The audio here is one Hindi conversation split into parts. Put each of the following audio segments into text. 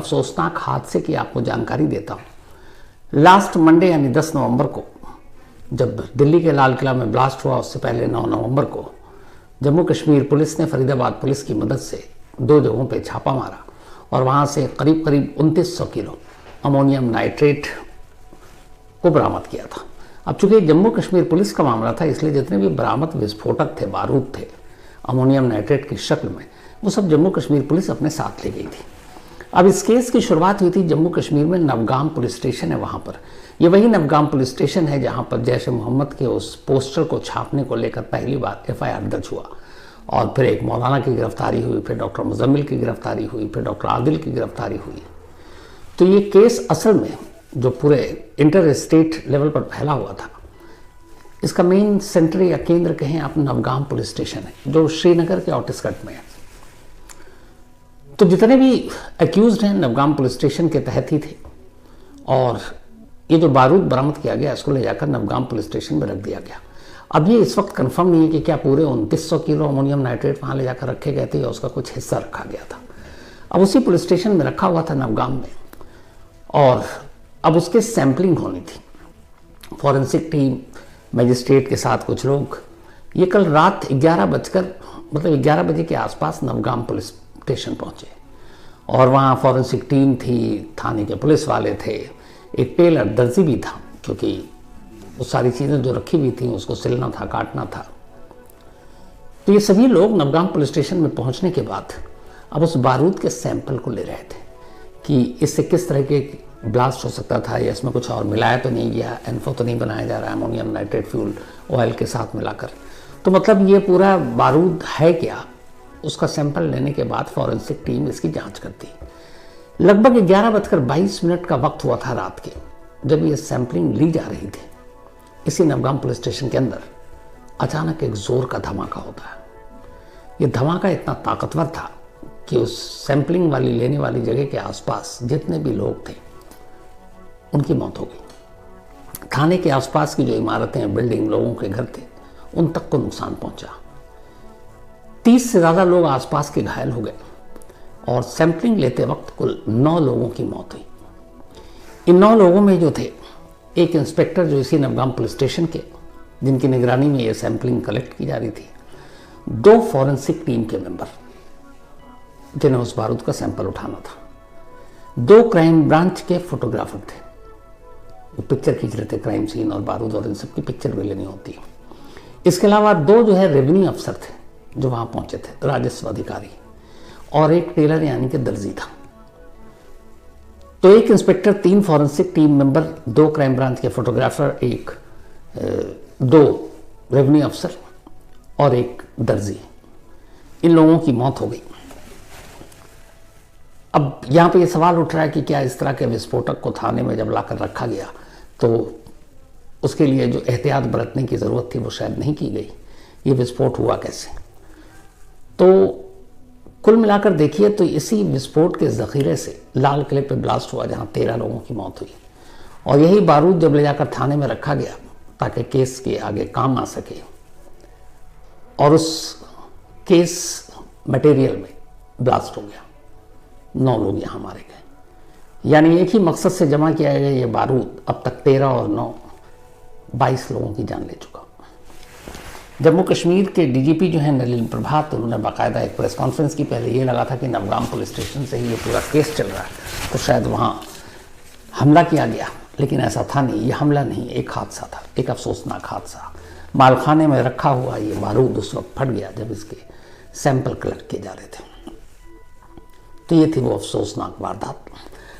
अफसोसनाक हादसे की आपको जानकारी देता हूँ। लास्ट मंडे यानी 10 नवंबर को जब दिल्ली के लाल किला में ब्लास्ट हुआ, उससे पहले 9 नवंबर को जम्मू कश्मीर पुलिस ने फरीदाबाद पुलिस की मदद से 2 जगहों पे छापा मारा और वहाँ से करीब 2900 किलो अमोनियम नाइट्रेट को बरामद किया था। अब चूंकि जम्मू कश्मीर पुलिस का मामला था, इसलिए जितने भी बरामद विस्फोटक थे, बारूद थे अमोनियम नाइट्रेट की शक्ल में, वो सब जम्मू कश्मीर पुलिस अपने साथ ले गई थी। अब इस केस की शुरुआत हुई थी जम्मू कश्मीर में, नवगाम पुलिस स्टेशन है वहाँ पर। ये वही नवगाम पुलिस स्टेशन है जहाँ पर जैश ए मोहम्मद के उस पोस्टर को छापने को लेकर पहली बार FIR दर्ज हुआ और फिर एक मौलाना की गिरफ्तारी हुई, फिर डॉक्टर मुजम्मिल की गिरफ्तारी हुई, फिर डॉक्टर आदिल की गिरफ्तारी हुई। तो ये केस असल में जो पूरे इंटर स्टेट लेवल पर फैला हुआ था, इसका मेन सेंटर या केंद्र कहें आप नवगाम पुलिस स्टेशन है जो श्रीनगर के आउटस्कर्ट में है। तो जितने भी एक्यूज्ड हैं नवगाम पुलिस स्टेशन के तहत ही थे और ये जो बारूद बरामद किया गया इसको ले जाकर नवगाम पुलिस स्टेशन में रख दिया गया। अब ये इस वक्त कंफर्म नहीं है कि क्या पूरे 2900 किलो अमोनियम नाइट्रेट वहाँ ले जाकर रखे गए थे या उसका कुछ हिस्सा रखा गया था। अब उसी पुलिस स्टेशन में रखा हुआ था नवगाम में और अब उसके सैंपलिंग होनी थी। फॉरेंसिक टीम, मजिस्ट्रेट के साथ कुछ लोग, ये कल रात 11 बजे के आसपास नवगाम पुलिस स्टेशन पहुंचे और वहाँ फॉरेंसिक टीम थी, थाने के पुलिस वाले थे, एक टेलर दर्जी भी था क्योंकि वो सारी चीज़ें जो रखी हुई थी उसको सिलना था, काटना था। तो ये सभी लोग नवगाम पुलिस स्टेशन में पहुंचने के बाद अब उस बारूद के सैंपल को ले रहे थे कि इससे किस तरह के ब्लास्ट हो सकता था या इसमें कुछ और मिलाया तो नहीं गया, एनफो तो नहीं बनाया जा रहा है अमोनियम नाइट्रेट फ्यूल ऑयल के साथ मिलाकर। तो मतलब ये पूरा बारूद है क्या, उसका सैंपल लेने के बाद फॉरेंसिक टीम इसकी जांच करती। लगभग 11:22 का वक्त हुआ था रात के, जब ये सैंपलिंग ली जा रही थी। इसी नवगाम पुलिस स्टेशन के अंदर अचानक एक जोर का धमाका होता है। ये धमाका इतना ताकतवर था कि उस सैंपलिंग वाली लेने वाली जगह के आसपास जितने भी लोग थे उनकी मौत हो गई। थाने के आसपास की जो इमारतें, बिल्डिंग, लोगों के घर थे, उन तक को नुकसान पहुंचा। 30 से ज़्यादा लोग आसपास के घायल हो गए और सैंपलिंग लेते वक्त कुल 9 लोगों की मौत हुई। इन 9 लोगों में जो थे, एक इंस्पेक्टर जो इसी नवगाम पुलिस स्टेशन के, जिनकी निगरानी में ये सैंपलिंग कलेक्ट की जा रही थी, 2 फॉरेंसिक टीम के मेंबर जिन्हें उस बारूद का सैंपल उठाना था, 2 क्राइम ब्रांच के फोटोग्राफर थे, वो पिक्चर खींच रहे थे क्राइम सीन और बारूद और इन सब की पिक्चर भी लेनी होती है। इसके अलावा 2 जो है रेवेन्यू अफसर थे जो वहाँ पहुंचे थे, राजस्व अधिकारी, और एक टेलर यानी कि दर्जी था। तो एक inspector, 3 forensic team member, 2 crime branch के फोटोग्राफर, 2 रेवेन्यू अफसर और एक दर्जी, इन लोगों की मौत हो गई। अब यहाँ पे ये सवाल उठ रहा है कि क्या इस तरह के विस्फोटक को थाने में जब लाकर रखा गया तो उसके लिए जो एहतियात बरतने की ज़रूरत थी वो शायद नहीं की गई। ये विस्फोट हुआ कैसे? तो कुल मिलाकर देखिए तो इसी विस्फोट के ज़ख़ीरे से लाल किले पे ब्लास्ट हुआ जहाँ 13 लोगों की मौत हुई और यही बारूद जब ले जाकर थाने में रखा गया ताकि केस के आगे काम आ सके और उस केस मटेरियल में ब्लास्ट हो गया, 9 लोग यहाँ मारे गए। यानी एक ही मकसद से जमा किया गया ये बारूद अब तक 13 और 9 22 लोगों की जान ले चुका। जम्मू कश्मीर के DGP जो है नलिन प्रभात, उन्होंने बाकायदा एक प्रेस कॉन्फ्रेंस की। पहले ये लगा था कि नवगाम पुलिस स्टेशन से ही ये पूरा केस चल रहा है तो शायद वहाँ हमला किया गया, लेकिन ऐसा था नहीं। ये हमला नहीं, एक हादसा था, एक अफसोसनाक हादसा। मालखाने में रखा हुआ ये बारूद उस वक्त फट गया जब इसके सैंपल कलेक्ट किए जा रहे थे। तो ये थी वो अफसोसनाक वारदात।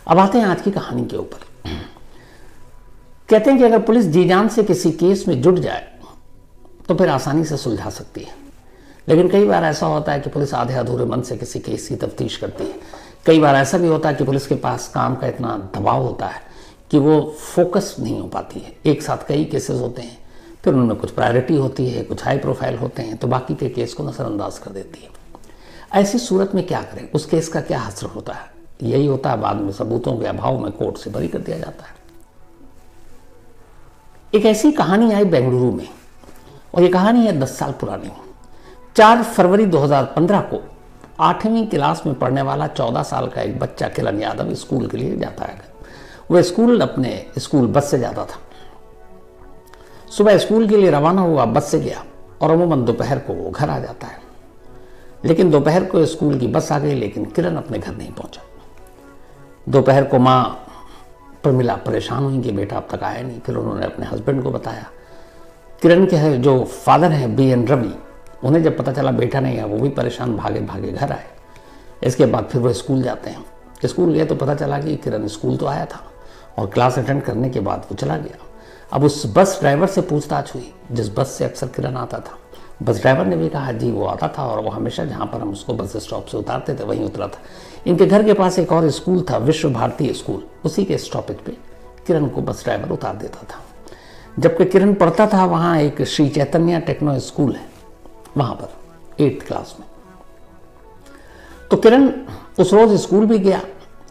अब आते हैं आज की कहानी के ऊपर। कहते हैं कि अगर पुलिस जी जान से किसी केस में जुट जाए तो फिर आसानी से सुलझा सकती है, लेकिन कई बार ऐसा होता है कि पुलिस आधे अधूरे मन से किसी केस की तफ्तीश करती है। कई बार ऐसा भी होता है कि पुलिस के पास काम का इतना दबाव होता है कि वो फोकस नहीं हो पाती है। एक साथ कई केसेस होते हैं, फिर उनमें कुछ प्रायोरिटी होती है, कुछ हाई प्रोफाइल होते हैं, तो बाकी के केस को नज़रअंदाज कर देती है। ऐसी सूरत में क्या करें? उस केस का क्या हश्र होता है? यही होता है, बाद में सबूतों के अभाव में कोर्ट से बरी कर दिया जाता है। एक ऐसी कहानी आई बेंगलुरु में और ये कहानी है 10 साल पुरानी। 4 फरवरी 2015 को 8वीं क्लास में पढ़ने वाला 14 साल का एक बच्चा किरण यादव स्कूल के लिए जाता है। वह स्कूल अपने स्कूल बस से जाता था। सुबह स्कूल के लिए रवाना हुआ, बस से गया और अमूमन दोपहर को वो घर आ जाता है। लेकिन दोपहर को स्कूल की बस आ गई, लेकिन किरण अपने घर नहीं पहुंचा। दोपहर को माँ प्रमिला परेशान हुई कि बेटा अब तक आया नहीं। फिर उन्होंने अपने हस्बैंड को बताया। किरण के जो फादर हैं BN रवि, उन्हें जब पता चला बेटा नहीं है, वो भी परेशान भागे भागे घर आए। इसके बाद फिर वो स्कूल जाते हैं। स्कूल गए तो पता चला कि किरण स्कूल तो आया था और क्लास अटेंड करने के बाद वो चला गया। अब उस बस ड्राइवर से पूछताछ हुई जिस बस से अक्सर किरण आता था। बस ड्राइवर ने भी कहा जी वो आता था और वो हमेशा जहाँ पर हम उसको बस स्टॉप से उतारते थे वहीं उतरा था। इनके घर के पास एक और स्कूल था, विश्व भारती स्कूल, उसी के स्टॉपेज पे किरण को बस ड्राइवर उतार देता था। जबकि किरण पढ़ता था वहाँ एक श्री चैतन्य टेक्नो स्कूल है, वहाँ पर 8th क्लास में। तो किरण उस रोज स्कूल भी गया,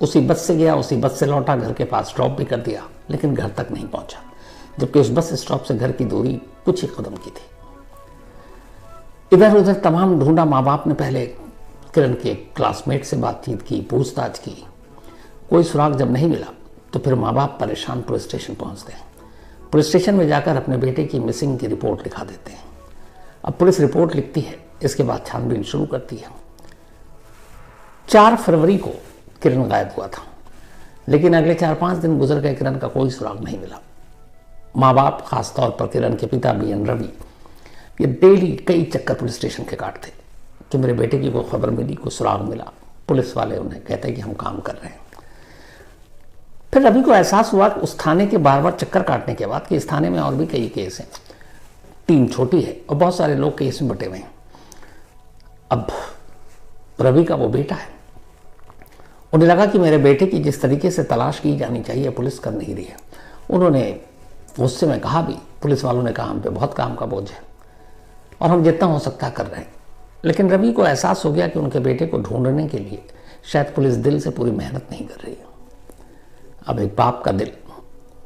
उसी बस से गया, उसी बस से लौटा, घर के पास ड्रॉप भी कर दिया, लेकिन घर तक नहीं पहुंचा। जबकि उस बस स्टॉप से घर की दूरी कुछ ही कदम की थी। इधर उधर तमाम ढूंढा। माँ बाप ने पहले किरण के क्लासमेट से बातचीत की, पूछताछ की, कोई सुराग जब नहीं मिला तो फिर माँ बाप परेशान पुलिस स्टेशन पहुंचते हैं। पुलिस स्टेशन में जाकर अपने बेटे की मिसिंग की रिपोर्ट लिखा देते हैं। अब पुलिस रिपोर्ट लिखती है, इसके बाद छानबीन शुरू करती है। 4 फरवरी को किरण गायब हुआ था, लेकिन अगले 4-5 दिन गुजर गए, किरण का कोई सुराग नहीं मिला। माँ बाप, खासतौर पर किरण के पिता BN रवि, ये डेली कई चक्कर पुलिस स्टेशन के काटते कि मेरे बेटे की कोई खबर मिली, कोई सुराग मिला। पुलिस वाले उन्हें कहते कि हम काम कर रहे हैं। फिर रवि को एहसास हुआ कि उस थाने के बार बार चक्कर काटने के बाद कि इस थाने में और भी कई केस हैं, टीम छोटी है और बहुत सारे लोग केस में बटे हुए हैं। अब रवि का वो बेटा है, उन्हें लगा कि मेरे बेटे की जिस तरीके से तलाश की जानी चाहिए पुलिस कर नहीं रही है। उन्होंने गुस्से में कहा भी, पुलिस वालों ने कहा हम पे बहुत काम का बोझ है और हम जितना हो सकता कर रहे हैं। लेकिन रवि को एहसास हो गया कि उनके बेटे को ढूंढने के लिए शायद पुलिस दिल से पूरी मेहनत नहीं कर रही है। अब एक बाप का दिल,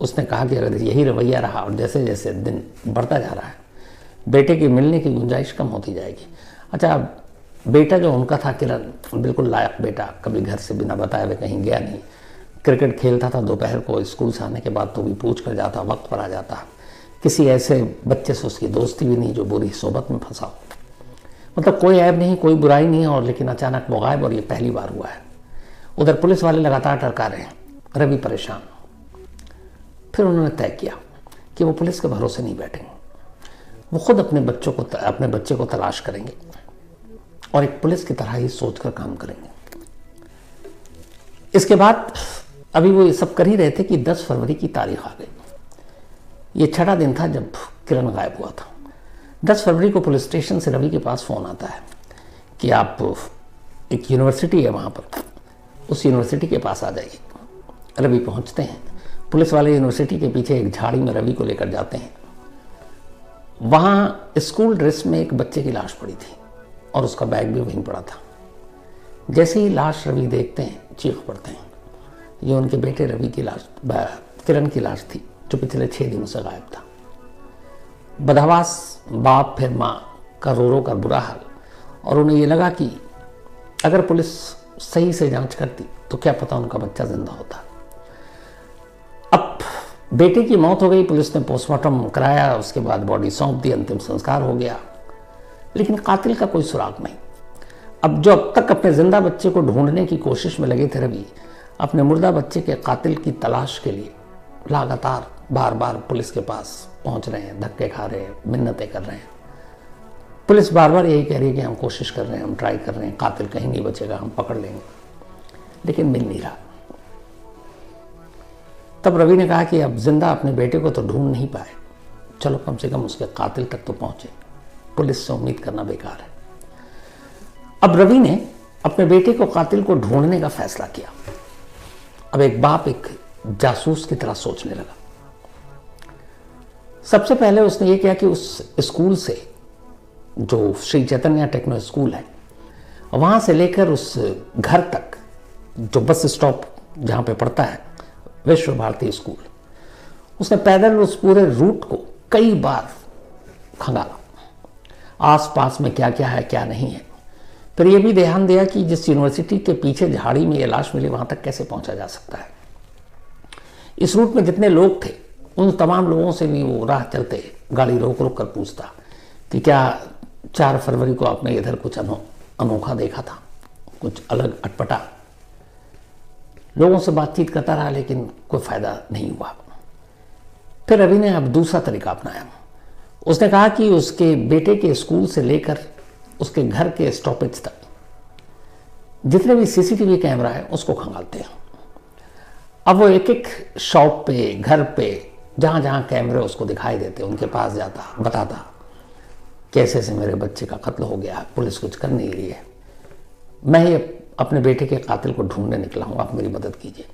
उसने कहा कि अगर यही रवैया रहा और जैसे जैसे दिन बढ़ता जा रहा है, बेटे की मिलने की गुंजाइश कम होती जाएगी। अच्छा, बेटा जो उनका था किरण, बिल्कुल लायक बेटा, कभी घर से बिना बताए हुए कहीं गया नहीं, क्रिकेट खेलता था दोपहर को, स्कूल से आने के बाद तो भी पूछ कर जाता, वक्त पर आ जाता। किसी ऐसे बच्चे से उसकी दोस्ती भी नहीं जो बुरी सोबत में फंसा हो। मतलब कोई ऐब नहीं, कोई बुराई नहीं, और लेकिन अचानक वो गायब, और ये पहली बार हुआ है। उधर पुलिस वाले लगातार टरका रहे हैं, रवि परेशान। फिर उन्होंने तय किया कि वो पुलिस के भरोसे नहीं बैठेंगे, वो खुद अपने बच्चे को तलाश करेंगे और एक पुलिस की तरह ही सोचकर काम करेंगे। इसके बाद अभी वो ये सब कर ही रहे थे कि 10 फरवरी की तारीख आ गई। ये 6वां दिन था जब किरण गायब हुआ था। 10 फरवरी को पुलिस स्टेशन से रवि के पास फ़ोन आता है कि आप, एक यूनिवर्सिटी है वहाँ पर, उस यूनिवर्सिटी के पास आ जाइए। रवि पहुँचते हैं। पुलिस वाले यूनिवर्सिटी के पीछे एक झाड़ी में रवि को लेकर जाते हैं। वहाँ स्कूल ड्रेस में एक बच्चे की लाश पड़ी थी और उसका बैग भी वहीं पड़ा था। जैसे ही लाश रवि देखते हैं, चीख पड़ते हैं। ये उनके बेटे रवि की लाश, किरण की लाश थी, जो पिछले 6 दिनों से गायब था। बदहवास बाप फिर माँ का रो कर बुरा हाल, और उन्हें ये लगा कि अगर पुलिस सही से जांच करती तो क्या पता उनका बच्चा जिंदा होता। अब बेटे की मौत हो गई, पुलिस ने पोस्टमार्टम कराया, उसके बाद बॉडी सौंप दी, अंतिम संस्कार हो गया, लेकिन कातिल का कोई सुराग नहीं। अब जो अब तक अपने जिंदा बच्चे को ढूंढने की कोशिश में लगे थे रवि, अपने मुर्दा बच्चे के कातिल की तलाश के लिए लगातार बार बार पुलिस के पास पहुंच रहे हैं, धक्के खा रहे हैं, मिन्नतें कर रहे हैं। पुलिस बार बार यही कह रही है कि हम कोशिश कर रहे हैं, हम ट्राई कर रहे हैं, कातिल कहीं नहीं बचेगा, हम पकड़ लेंगे, लेकिन मिल नहीं रहा। तब रवि ने कहा कि अब जिंदा अपने बेटे को तो ढूंढ नहीं पाए, चलो कम से कम उसके कातिल तक तो पहुंचे, पुलिस से उम्मीद करना बेकार है। अब रवि ने अपने बेटे को, कातिल को ढूंढने का फैसला किया। अब एक बाप एक जासूस की तरह सोचने लगा। सबसे पहले उसने ये किया कि उस स्कूल से, जो श्री चैतन्य टेक्नो स्कूल है, वहां से लेकर उस घर तक, जो बस स्टॉप जहां पे पड़ता है विश्व भारती स्कूल, उसने पैदल उस पूरे रूट को कई बार खंगाला। आस पास में क्या क्या है क्या नहीं है, फिर ये भी ध्यान दिया कि जिस यूनिवर्सिटी के पीछे झाड़ी में ये लाश मिली वहां तक कैसे पहुंचा जा सकता है। इस रूट में जितने लोग थे उन तमाम लोगों से भी वो राह चलते गाड़ी रोक रोक कर पूछता कि क्या 4 फरवरी को आपने इधर कुछ अनोखा देखा था, कुछ अलग अटपटा। लोगों से बातचीत करता रहा लेकिन कोई फायदा नहीं हुआ। फिर रवि ने अब दूसरा तरीका अपनाया। उसने कहा कि उसके बेटे के स्कूल से लेकर उसके घर के स्टॉपेज तक जितने भी सीसीटीवी कैमरा है उसको खंगालते हैं। अब वो एक एक शॉप पे, घर पे, जहां जहां कैमरे उसको दिखाई देते उनके पास जाता, बताता कैसे से मेरे बच्चे का कत्ल हो गया, पुलिस कुछ कर नहीं रही है, मैं ये अपने बेटे के कातिल को ढूंढने निकला हूं, आप मेरी मदद कीजिए।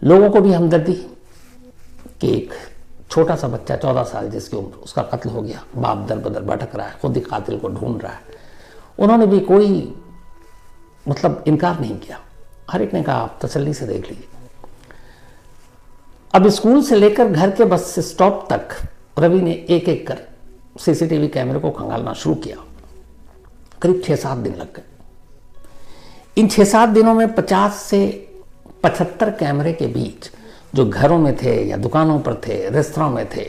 लोगों को भी हमदर्दी कि एक छोटा सा बच्चा 14 साल जिसकी उम्र, उसका कत्ल हो गया, बाप दर बदर भटक रहा है, खुद ही कातिल को ढूंढ रहा है। उन्होंने भी कोई इनकार नहीं किया। हर एक ने कहा आप तसल्ली से देख लीजिए। अब स्कूल से लेकर घर के बस स्टॉप तक रवि ने एक एक कर सीसीटीवी कैमरे को खंगालना शुरू किया। करीब 6-7 दिन लग गए। इन 6-7 दिनों में 50 से 75 कैमरे के बीच जो घरों में थे या दुकानों पर थे, रेस्तरां में थे,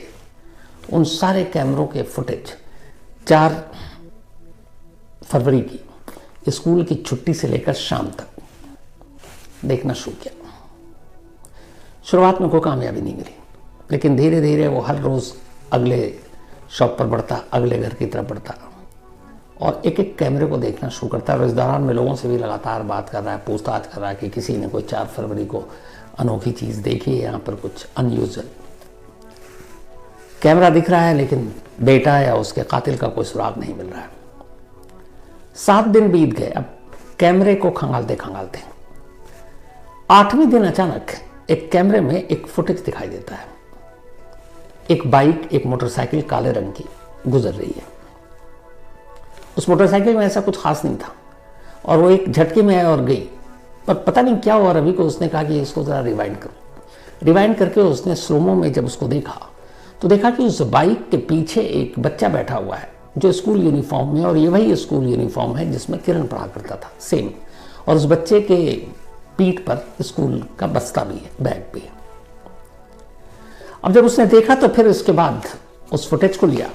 उन सारे कैमरों के फुटेज 4 फरवरी की स्कूल की छुट्टी से लेकर शाम तक देखना शुरू किया। शुरुआत में कोई कामयाबी नहीं मिली, लेकिन धीरे धीरे वो हर रोज अगले शॉप पर बढ़ता, अगले घर की तरफ बढ़ता और एक एक कैमरे को देखना शुरू करता है। और इस दौरान में लोगों से भी लगातार बात कर रहा है, पूछताछ कर रहा है कि किसी ने कोई 4 फरवरी को अनोखी चीज देखी है, यहाँ पर कुछ अनयूजुअल। कैमरा दिख रहा है लेकिन बेटा या उसके कातिल का कोई सुराग नहीं मिल रहा है। 7 दिन बीत गए। अब कैमरे को खंगालते खंगालते 8वें दिन अचानक एक कैमरे में एक फुटेज दिखाई देता है। एक बाइक, एक मोटरसाइकिल काले रंग की गुजर रही है। उस मोटरसाइकिल में ऐसा कुछ खास नहीं था और वो एक झटके में आई और गई, पर पता नहीं क्या हुआ रवि को। उसने कहा कि इसको जरा रिवाइंड करो। रिवाइंड करके उसने स्लोमो में जब उसको देखा तो देखा कि उस बाइक के पीछे एक बच्चा बैठा हुआ है जो स्कूल यूनिफॉर्म में, और ये वही स्कूल यूनिफॉर्म है जिसमें किरण पढ़ा करता था, सेम। और उस बच्चे के पीठ पर स्कूल का बस्ता भी है, बैग भी है। अब जब उसने देखा तो फिर उसके बाद उस फुटेज को लिया।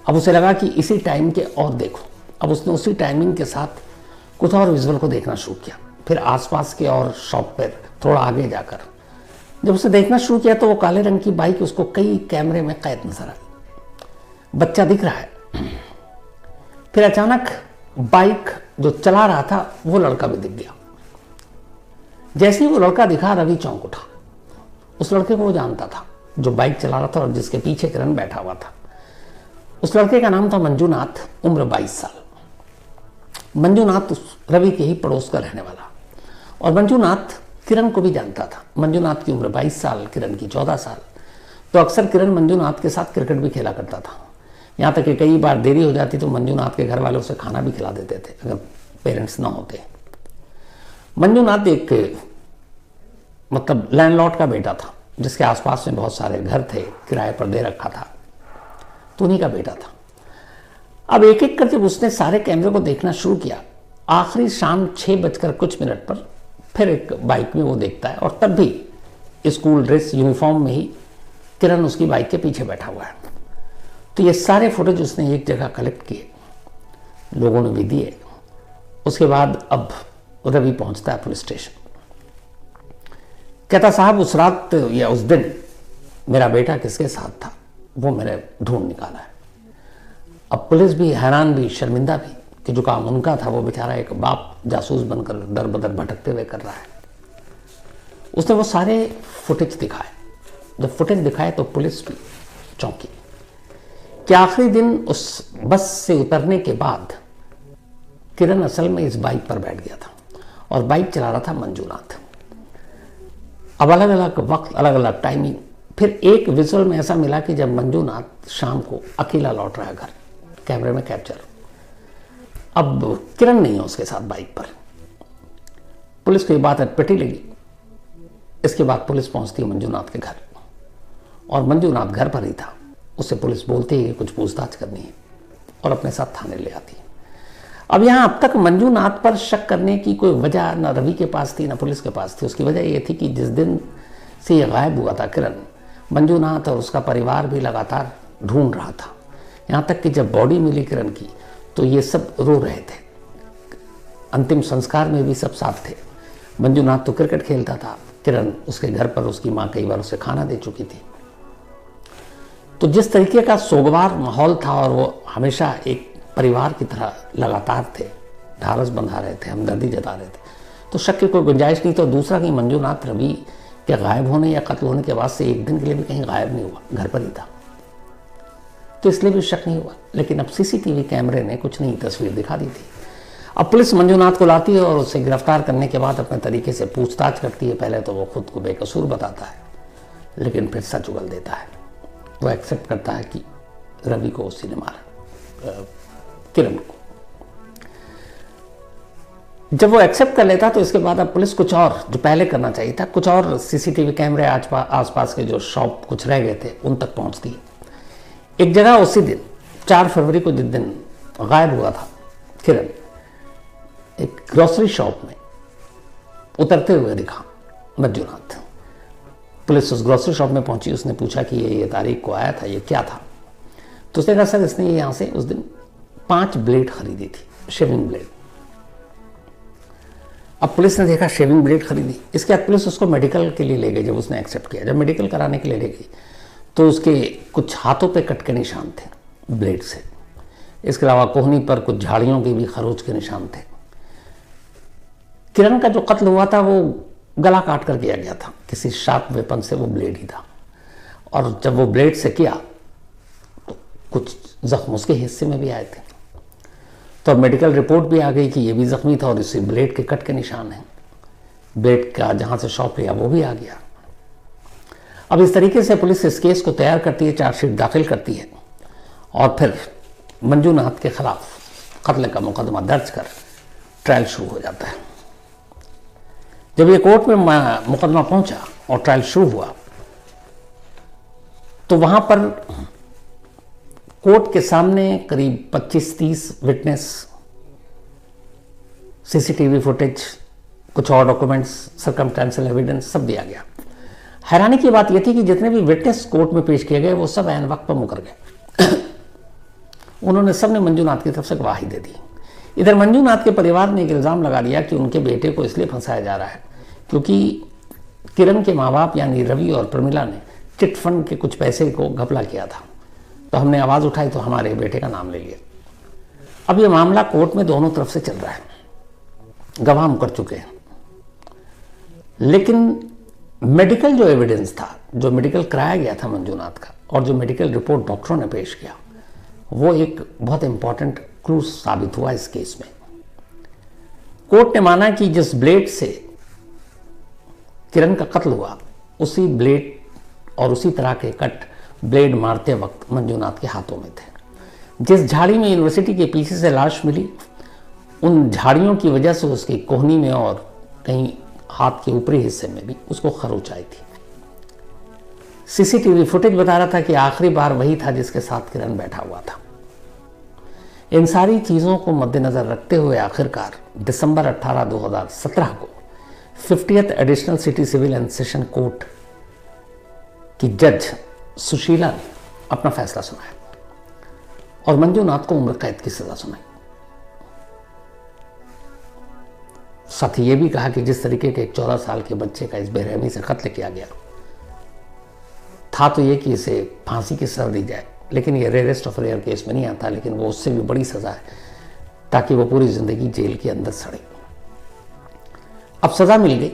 अब उसे लगा कि इसी टाइम के और देखो। अब उसने उसी टाइमिंग के साथ कुछ और विजुअल को देखना शुरू किया। फिर आसपास के और शॉप पर थोड़ा आगे जाकर जब उसे देखना शुरू किया तो वो काले रंग की बाइक उसको कई कैमरे में कैद नजर आई। बच्चा दिख रहा है। फिर अचानक बाइक जो चला रहा था वो लड़का भी दिख गया। जैसे ही वो लड़का दिखा रवि चौंक उठा। उस लड़के को वो जानता था जो बाइक चला रहा था और जिसके पीछे किरण बैठा हुआ था। उस लड़के का नाम था मंजूनाथ, उम्र 22 साल। मंजूनाथ रवि के ही पड़ोस का रहने वाला, और मंजूनाथ किरण को भी जानता था। मंजूनाथ की उम्र 22 साल, किरण की 14 साल। तो अक्सर किरण मंजूनाथ के साथ क्रिकेट भी खेला करता था। यहाँ तक कि कई बार देरी हो जाती तो मंजूनाथ के घर वाले उसे खाना भी खिला देते थे अगर पेरेंट्स ना होते। मंजूनाथ एक लैंडलॉर्ड का बेटा था जिसके आसपास में बहुत सारे घर थे, किराए पर दे रखा था, तो उन्हीं का बेटा था। अब एक एक करके उसने सारे कैमरे को देखना शुरू किया। आखिरी शाम 6:00 पर फिर एक बाइक में वो देखता है और तब भी स्कूल ड्रेस यूनिफॉर्म में ही किरण उसकी बाइक के पीछे बैठा हुआ है। तो ये सारे फुटेज उसने एक जगह कलेक्ट किए, लोगों ने भी दिए। उसके बाद अब रवि पहुंचता है पुलिस स्टेशन। कहता साहब उस रात या उस दिन मेरा बेटा किसके साथ था वो मैंने ढूंढ निकाला है। अब पुलिस भी हैरान भी शर्मिंदा भी कि जो काम उनका था वो बेचारा एक बाप जासूस बनकर दर बदर भटकते हुए कर रहा है। उसने वो सारे फुटेज दिखाए। जब फुटेज दिखाए तो पुलिस भी चौंकी कि आखिरी दिन उस बस से उतरने के बाद किरण असल में इस बाइक पर बैठ गया था और बाइक चला रहा था मंजूनाथ। अब अलग अलग वक्त, अलग अलग टाइमिंग। फिर एक विजुअल में ऐसा मिला कि जब मंजूनाथ शाम को अकेला लौट रहा है घर, कैमरे में कैप्चर। अब किरण नहीं है उसके साथ बाइक पर। पुलिस को ये बात अटपटी लगी। इसके बाद पुलिस पहुंचती है मंजूनाथ के घर और मंजूनाथ घर पर ही था। उससे पुलिस बोलती है कि कुछ पूछताछ करनी है और अपने साथ थाने ले आती है। अब यहाँ अब तक मंजूनाथ पर शक करने की कोई वजह न रवि के पास थी न पुलिस के पास थी। उसकी वजह ये थी कि जिस दिन से ये गायब हुआ था किरण, मंजूनाथ और उसका परिवार भी लगातार ढूंढ रहा था। यहाँ तक कि जब बॉडी मिली किरण की तो ये सब रो रहे थे। अंतिम संस्कार में भी सब साथ थे। मंजूनाथ तो क्रिकेट खेलता था, किरण उसके घर पर उसकी माँ कई बार उसे खाना दे चुकी थी। तो जिस तरीके का सोगवार माहौल था और वो हमेशा एक परिवार की तरह लगातार थे, ढारस बंधा रहे थे, हमदर्दी जता रहे थे, तो शक की कोई गुंजाइश नहीं। तो दूसरा कि मंजूनाथ रवि के गायब होने या कत्ल होने के बाद से एक दिन के लिए भी कहीं गायब नहीं हुआ, घर पर ही था, तो इसलिए भी शक नहीं हुआ। लेकिन अब सीसीटीवी कैमरे ने कुछ नई तस्वीर दिखा दी थी। अब पुलिस मंजूनाथ को लाती है और उसे गिरफ्तार करने के बाद अपने तरीके से पूछताछ करती है। पहले तो वो खुद को बेकसूर बताता है, लेकिन फिर सच उगल देता है। वो एक्सेप्ट करता है कि रवि को उसी ने मारा, किरण को। जब वो एक्सेप्ट कर लेता तो इसके बाद अब पुलिस कुछ और, जो पहले करना चाहिए था, कुछ और सीसीटीवी कैमरे आसपास के जो शॉप कुछ रह गए थे उन तक पहुंचती है। एक जगह उसी दिन 4 फरवरी को, जिस दिन गायब हुआ था किरण, एक ग्रोसरी शॉप में उतरते हुए दिखा मंजूनाथ। पुलिस उस ग्रोसरी शॉप में पहुंची, उसने पूछा कि ये तारीख को आया था, ये क्या था? तो उसने कहा सर इसने यहाँ से उस दिन 5 ब्लेड खरीदी थी, शेविंग ब्लेड। अब पुलिस ने देखा शेविंग ब्लेड खरीदी। इसके बाद पुलिस उसको मेडिकल के लिए ले गई। जब उसने एक्सेप्ट किया, जब मेडिकल कराने के लिए ले गई तो उसके कुछ हाथों पे कट के निशान थे ब्लेड से। इसके अलावा कोहनी पर कुछ झाड़ियों के भी खरोच के निशान थे। किरण का जो कत्ल हुआ था वो गला काट कर किया गया था, किसी शार्प वेपन से, वो ब्लेड ही था। और जब वो ब्लेड से किया तो कुछ जख्म उसके हिस्से में भी आए थे। तो मेडिकल रिपोर्ट भी आ गई कि ये भी जख्मी था और इसी ब्लेड के कट के निशान हैं। ब्लेड का जहां से शॉप लिया वो भी आ गया। अब इस तरीके से पुलिस इस केस को तैयार करती है, चार्जशीट दाखिल करती है और फिर मंजूनाथ के खिलाफ कत्ल का मुकदमा दर्ज कर ट्रायल शुरू हो जाता है। जब ये कोर्ट में मुकदमा पहुंचा और ट्रायल शुरू हुआ तो वहां पर कोर्ट के सामने करीब 25-30 विटनेस, सीसीटीवी फुटेज, कुछ और डॉक्यूमेंट्स, सर्कमस्टेंशियल एविडेंस सब दिया गया। हैरानी की बात यह थी कि जितने भी विटनेस कोर्ट में पेश किए गए वो सब ऐन वक्त पर मुकर गए। उन्होंने सबने मंजूनाथ की तरफ से गवाही दे दी। इधर मंजूनाथ के परिवार ने एक इल्ज़ाम लगा दिया कि उनके बेटे को इसलिए फंसाया जा रहा है क्योंकि किरण के माँ बाप यानी रवि और प्रमिला ने चिट फंड के कुछ पैसे को घपला किया था। तो हमने आवाज़ उठाई तो हमारे बेटे का नाम ले लिया। अब ये मामला कोर्ट में दोनों तरफ से चल रहा है, गवाह मुकर चुके हैं। लेकिन मेडिकल जो एविडेंस था, जो मेडिकल कराया गया था मंजूनाथ का और जो मेडिकल रिपोर्ट डॉक्टरों ने पेश किया, वो एक बहुत इंपॉर्टेंट क्लू साबित हुआ इस केस में। कोर्ट ने माना कि जिस ब्लेड से किरण का कत्ल हुआ उसी ब्लेड और उसी तरह के कट ब्लेड मारते वक्त मंजूनाथ के हाथों में थे। जिस झाड़ी में यूनिवर्सिटी के पीछे से लाश मिली, उन झाड़ियों की वजह से उसकी कोहनी में और कहीं हाथ के ऊपरी हिस्से में भी उसको खरोच आई थी। सीसीटीवी फुटेज बता रहा था कि आखिरी बार वही था जिसके साथ किरण बैठा हुआ था। इन सारी चीज़ों को मद्देनजर रखते हुए आखिरकार दिसंबर 18, 2017 को 50th additional city civil and session court की जज सुशीला ने अपना फैसला सुनाया और मंजूनाथ को उम्र कैद की सजा सुनाई। साथ ही ये भी कहा कि जिस तरीके के एक 14 साल के बच्चे का इस बेरहमी से कत्ल किया गया था तो ये कि इसे फांसी की सजा दी जाए, लेकिन ये रेयरेस्ट ऑफ रेयर केस में नहीं आता, लेकिन वो उससे भी बड़ी सजा है ताकि वो पूरी जिंदगी जेल के अंदर सड़े। अब सजा मिल गई,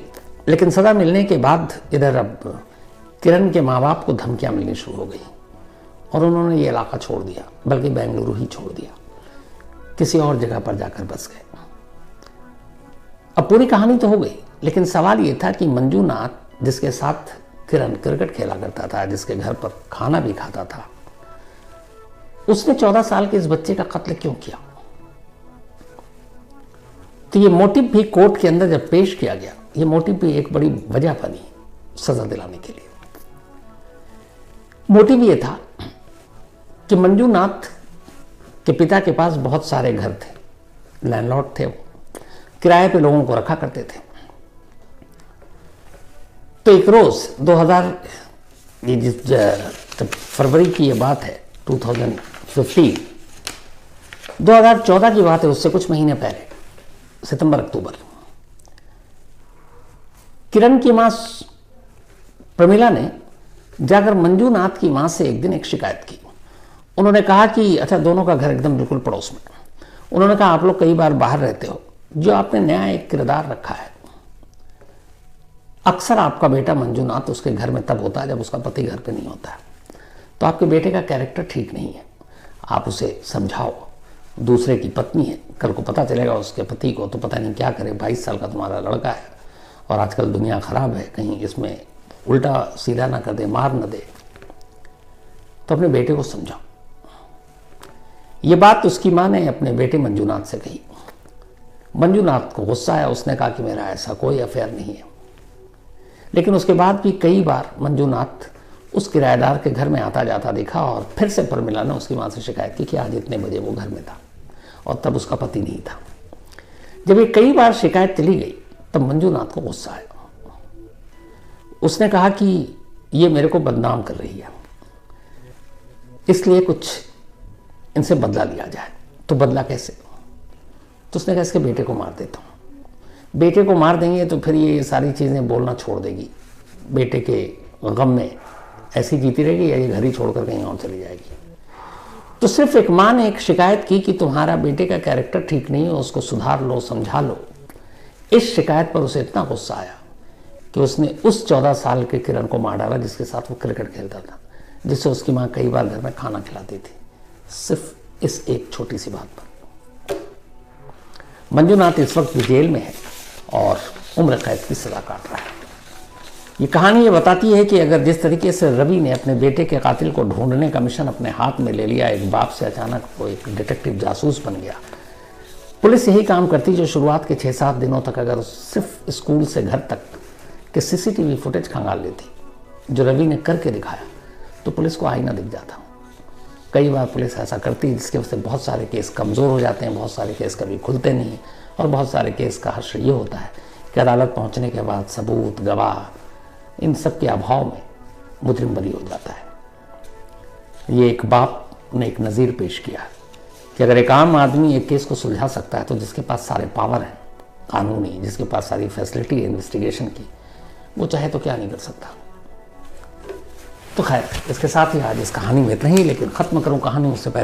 लेकिन सजा मिलने के बाद इधर अब किरण के माँ बाप को धमकियां मिलनी शुरू हो गई और उन्होंने ये इलाका छोड़ दिया, बल्कि बेंगलुरु ही छोड़ दिया, किसी और जगह पर जाकर बस गए। अब पूरी कहानी तो हो गई, लेकिन सवाल ये था कि मंजूनाथ जिसके साथ किरण क्रिकेट खेला करता था, जिसके घर पर खाना भी खाता था, उसने 14 साल के इस बच्चे का कत्ल क्यों किया? तो ये मोटिव भी कोर्ट के अंदर जब पेश किया गया, ये मोटिव भी एक बड़ी वजह बनी सजा दिलाने के लिए। मोटिव ये था कि मंजूनाथ के पिता के पास बहुत सारे घर थे लैंडलॉर्ड थे, वो किराए पे लोगों को रखा करते थे। तो एक रोज 2000, ये जब फरवरी की ये बात है 2015, 2014 की बात है, उससे कुछ महीने पहले, सितंबर अक्टूबर, किरण की मां प्रमिला ने जाकर मंजूनाथ की मां से एक दिन एक शिकायत की। उन्होंने कहा कि अच्छा, दोनों का घर एकदम बिल्कुल पड़ोस में। उन्होंने कहा आप लोग कई बार बाहर रहते हो, जो आपने नया एक किरदार रखा है, अक्सर आपका बेटा मंजूनाथ उसके घर में तब होता है जब उसका पति घर पे नहीं होता है। तो आपके बेटे का कैरेक्टर ठीक नहीं है, आप उसे समझाओ। दूसरे की पत्नी है, कल को पता चलेगा उसके पति को तो पता नहीं क्या करे। 22 साल का तुम्हारा लड़का है और आजकल दुनिया खराब है, कहीं इसमें उल्टा सीधा ना कर दे, मार न दे। तो अपने बेटे को समझाओ। ये बात उसकी मां ने अपने बेटे मंजूनाथ से कही। मंजूनाथ को गुस्सा आया, उसने कहा कि मेरा ऐसा कोई अफेयर नहीं है। लेकिन उसके बाद भी कई बार मंजूनाथ उस किराएदार के घर में आता जाता देखा और फिर से प्रमिला ने उसकी मां से शिकायत की कि आज इतने बजे वो घर में था और तब उसका पति नहीं था। जब ये कई बार शिकायत चली गई तब मंजूनाथ को गुस्सा आया। उसने कहा कि ये मेरे को बदनाम कर रही है, इसलिए कुछ इनसे बदला लिया जाए। तो बदला कैसे? तो उसने कहा इसके बेटे को मार देता हूं। बेटे को मार देंगे तो फिर ये सारी चीजें बोलना छोड़ देगी, बेटे के गम में ऐसी जीती रहेगी या ये घर ही छोड़कर कहीं और चली जाएगी। तो सिर्फ एक मां ने एक शिकायत की कि तुम्हारा बेटे का कैरेक्टर ठीक नहीं है, उसको सुधार लो, समझा लो। इस शिकायत पर उसे इतना गुस्सा आया कि उसने उस 14 साल के किरण को मार डाला जिसके साथ वो क्रिकेट खेलता था, जिससे उसकी मां कई बार घर में खाना खिलाती थी, सिर्फ इस एक छोटी सी बात पर। मंजूनाथ इस वक्त भी जेल में है और उम्र कैद की सजा काट रहा है। ये कहानी ये बताती है कि अगर जिस तरीके से रवि ने अपने बेटे के कातिल को ढूंढने का मिशन अपने हाथ में ले लिया, एक बाप से अचानक वो एक डिटेक्टिव जासूस बन गया। पुलिस यही काम करती जो शुरुआत के 6-7 दिनों तक अगर सिर्फ स्कूल से घर तक के सीसीटीवी फुटेज खंगाल लेती, जो रवि ने करके दिखाया, तो पुलिस को आईना दिख जाता। कई बार पुलिस ऐसा करती है जिसके वजह से बहुत सारे केस कमज़ोर हो जाते हैं, बहुत सारे केस कभी खुलते नहीं और बहुत सारे केस का हर्ष ये होता है कि अदालत पहुंचने के बाद सबूत, गवाह, इन सब के अभाव में मुजरिम बरी हो जाता है। ये एक बाप ने एक नज़ीर पेश किया कि अगर एक आम आदमी एक केस को सुलझा सकता है तो जिसके पास सारे पावर हैं कानूनी, जिसके पास सारी फैसिलिटी है इन्वेस्टिगेशन की, वो चाहे तो क्या नहीं कर सकता। तो खैर, इसके साथ ही आज इस कहानी में इतना ही, लेकिन ख़त्म करूँ कहानी उससे पहले